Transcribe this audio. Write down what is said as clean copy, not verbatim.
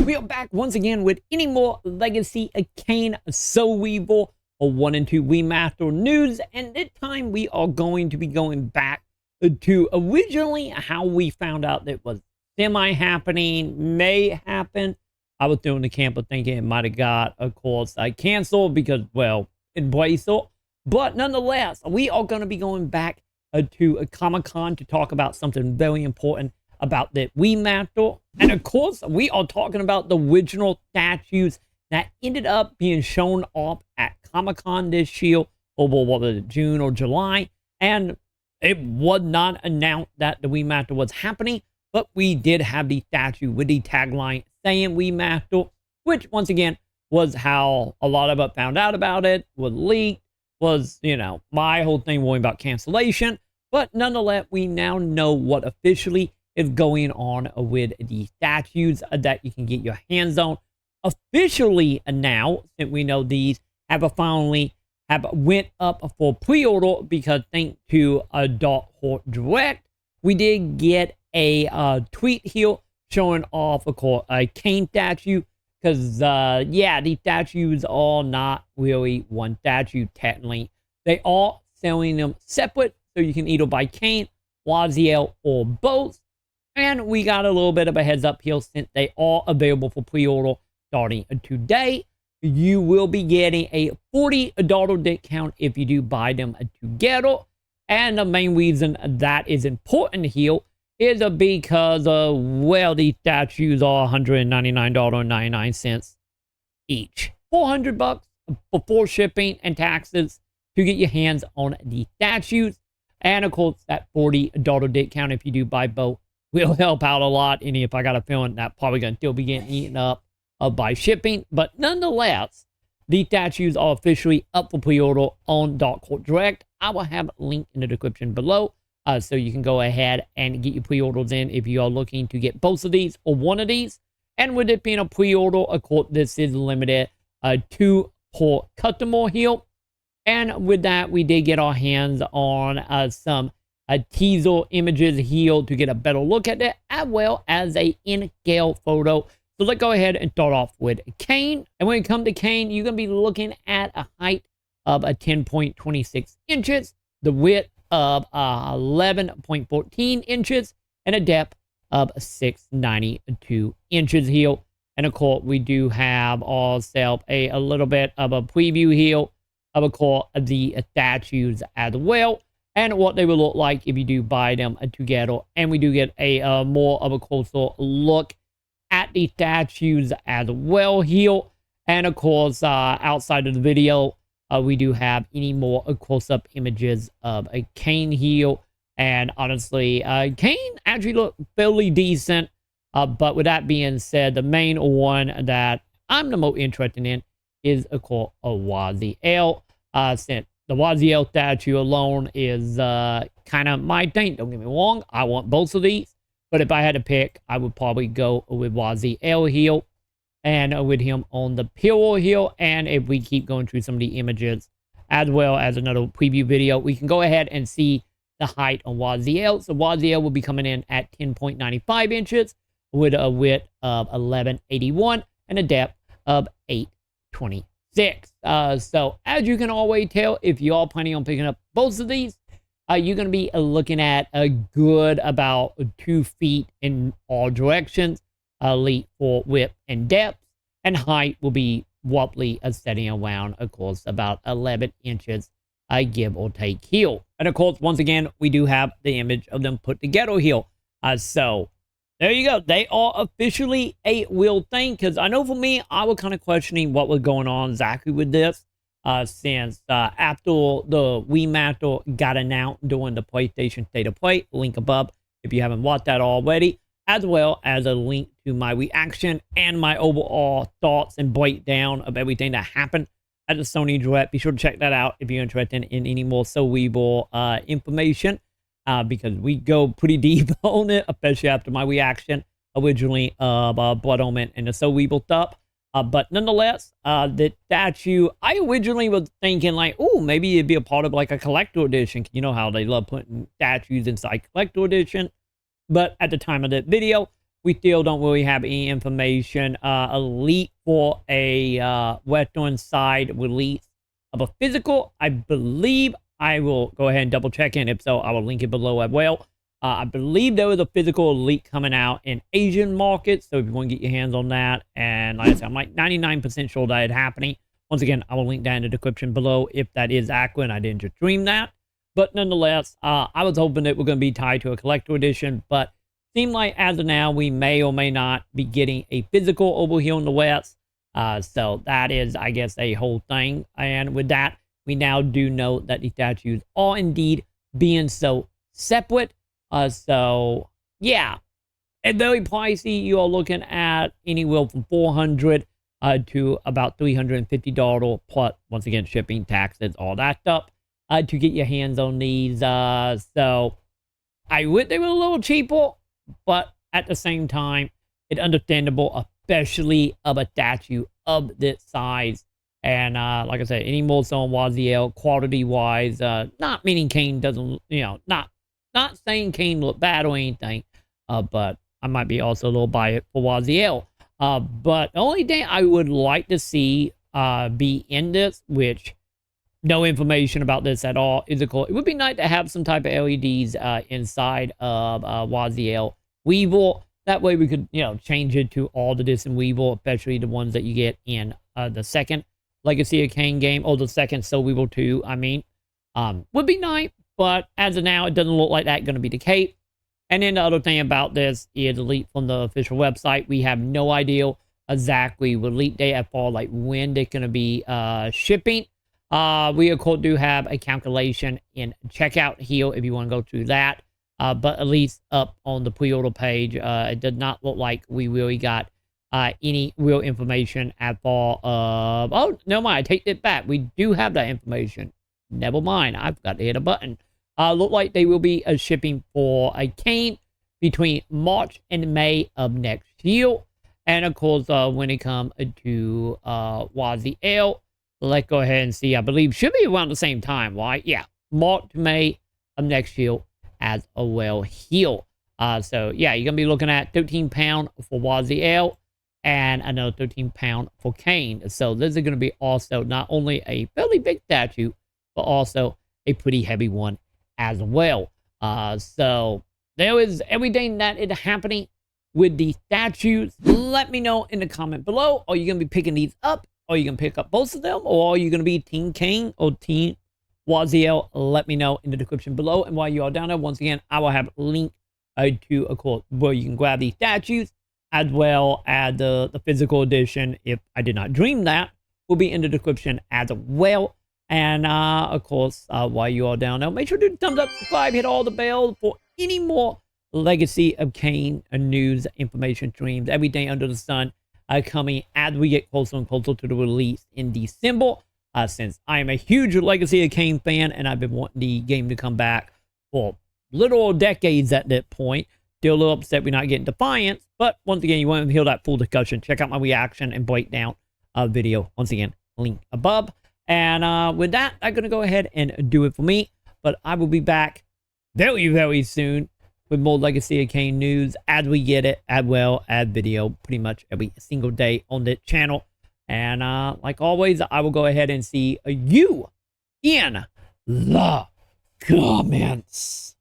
We are back once again with any more Legacy of Kain, Soul Reaver, or 1 and 2 remaster news, and this time we are going to be going back to originally how we found out that it was semi-happening, may happen. I was doing the camp of thinking it might have got, of course, canceled because, well, it Bracer. But nonetheless, we are going to be going back to Comic-Con to talk about something very important about the remaster. And of course, we are talking about the original statues that ended up being shown off at Comic-Con this year, over what was it, June or July. And it was not announced that the remaster was happening, but we did have the statue with the tagline saying remaster, which once again was how a lot of us found out about it, was leaked, was, you know, my whole thing worrying about cancellation. But nonetheless, we now know what officially is going on with the statues that you can get your hands on. Officially now, since we know these have finally went up for pre-order, because thanks to Dark Horse Direct, we did get a tweet here showing off, of course, a Kain statue, because yeah, these statues are not really one statue technically. They are selling them separate, so you can either buy Kain, Raziel, or both. And we got a little bit of a heads up here, since they are available for pre-order starting today. You will be getting a $40 discount if you do buy them together. And the main reason that is important here is because, well, these statues are $199.99 each. $400 before shipping and taxes to get your hands on the statues. And of course, that $40 discount if you do buy both will help out a lot. And if I got a feeling that probably going to still be getting eaten up by shipping. But nonetheless, these statues are officially up for pre-order on Dark Horse Direct. I will have a link in the description below, so you can go ahead and get your pre-orders in if you are looking to get both of these or one of these. And with it being a pre-order, of course, this is limited to per customer here. And with that, we did get our hands on some teaser images here to get a better look at it, as well as a in-scale photo. So let's go ahead and start off with Kain. And when it comes to Kain, you're going to be looking at a height of 10.26 inches, the width of 11.14 inches, and a depth of 692 inches here. And of course, we do have ourselves a little bit of a preview here of course, the statues as well, and what they will look like if you do buy them together. And we do get a more of a closer look at the statues as well here. And of course, outside of the video, we do have any more close-up images of a Kain here. And honestly, Kain actually looked fairly decent. But with that being said, the main one that I'm the most interested in is, of course, a Raziel. Since the Raziel statue alone is kind of my thing. Don't get me wrong, I want both of these. But if I had to pick, I would probably go with Raziel here, and with him on the pillar here. And if we keep going through some of the images, as well as another preview video, we can go ahead and see the height on Raziel. So Raziel will be coming in at 10.95 inches, with a width of 11.81 and a depth of 8.26. So as you can always tell, if you are planning on picking up both of these, you're going to be looking at a good about 2 feet in all directions, for width and depth, and height will be roughly setting around, of course, about 11 inches, give or take here. And of course, once again, we do have the image of them put together here. So there you go. They are officially a real thing, because I know for me, I was kind of questioning what was going on exactly with this, since after the remaster got announced during the PlayStation State of Play, link above if you haven't watched that already, as well as a link to my reaction and my overall thoughts and breakdown of everything that happened at the Sony Direct. Be sure to check that out if you're interested in any more Soul Reaver information. Because we go pretty deep on it, especially after my reaction originally of Blood Omen and the Soul Reaver stuff. But nonetheless, the statue, I originally was thinking like, oh, maybe it'd be a part of like a collector edition. You know how they love putting statues inside collector edition. But at the time of that video, we still don't really have any information. A leak for a Western side release of a physical, I believe. I will go ahead and double check in. If so, I will link it below as well. I believe there was a physical leak coming out in Asian markets. So if you want to get your hands on that, and like I said, I'm like 99% sure that it's happening. Once again, I will link down in the description below if that is accurate. I didn't just dream that. But nonetheless, I was hoping it was going to be tied to a collector edition. But seemed like as of now, we may or may not be getting a physical over here in the West. So that is, I guess, a whole thing. And with that, we now do know that the statues are indeed being so separate. So, yeah, and very pricey. You are looking at anywhere from $400 to about $350 plus, once again, shipping, taxes, all that stuff, to get your hands on these. So, I wish they were a little cheaper, but at the same time, it's understandable, especially of a statue of this size. And like I said, any more so on Raziel, quality-wise, not meaning Kain doesn't, not saying Kain look bad or anything, but I might be also a little biased for Raziel. But the only thing I would like to see be in this, which no information about this at all, is it would be nice to have some type of LEDs inside of Raziel Weaver. That way we could, change it to all the distant Weaver, especially the ones that you get in the second Legacy of Kain game, or the second Soul Reaver 2, I mean. Would be nice. But as of now, it doesn't look like that's going to be the case. And then the other thing about this is a leak from the official website. We have no idea exactly release date as far like when they're going to be shipping. We, of course, do have a calculation in checkout here if you want to go through that. But at least up on the pre-order page, it did not look like we really got any real information as far of... Oh, no mind, I take it back. We do have that information. Never mind, I've got to hit a button. Look like they will be shipping for a Kain between March and May of next year. And of course, when it comes to Raziel, let's go ahead and see. I believe should be around the same time, right? Yeah, March to May of next year as well here. So yeah, you're gonna be looking at £13 for Raziel and another £13 for Kain. So this is gonna be also not only a fairly big statue, but also a pretty heavy one as well. So there is everything that is happening with the statues. Let me know in the comment below. Are you going to be picking these up? Are you going to pick up both of them? Or are you going to be Team Kain or Team Raziel? Let me know in the description below. And while you are down there, once again, I will have a link to, of course, where you can grab these statues, as well as the physical edition, if I did not dream that, will be in the description as well. And, of course, while you are down there, make sure to do the thumbs up, subscribe, hit all the bells for any more Legacy of Kain news, information, streams, everything under the sun coming as we get closer and closer to the release in December. Since I am a huge Legacy of Kain fan, and I've been wanting the game to come back for literal decades at that point. Still a little upset we're not getting Defiance, but once again, you want to hear that full discussion, check out my reaction and breakdown video. Once again, link above. And with that, I'm going to go ahead and do it for me. But I will be back very, very soon with more Legacy of Kain news as we get it, as well as video pretty much every single day on this channel. And like always, I will go ahead and see you in the comments.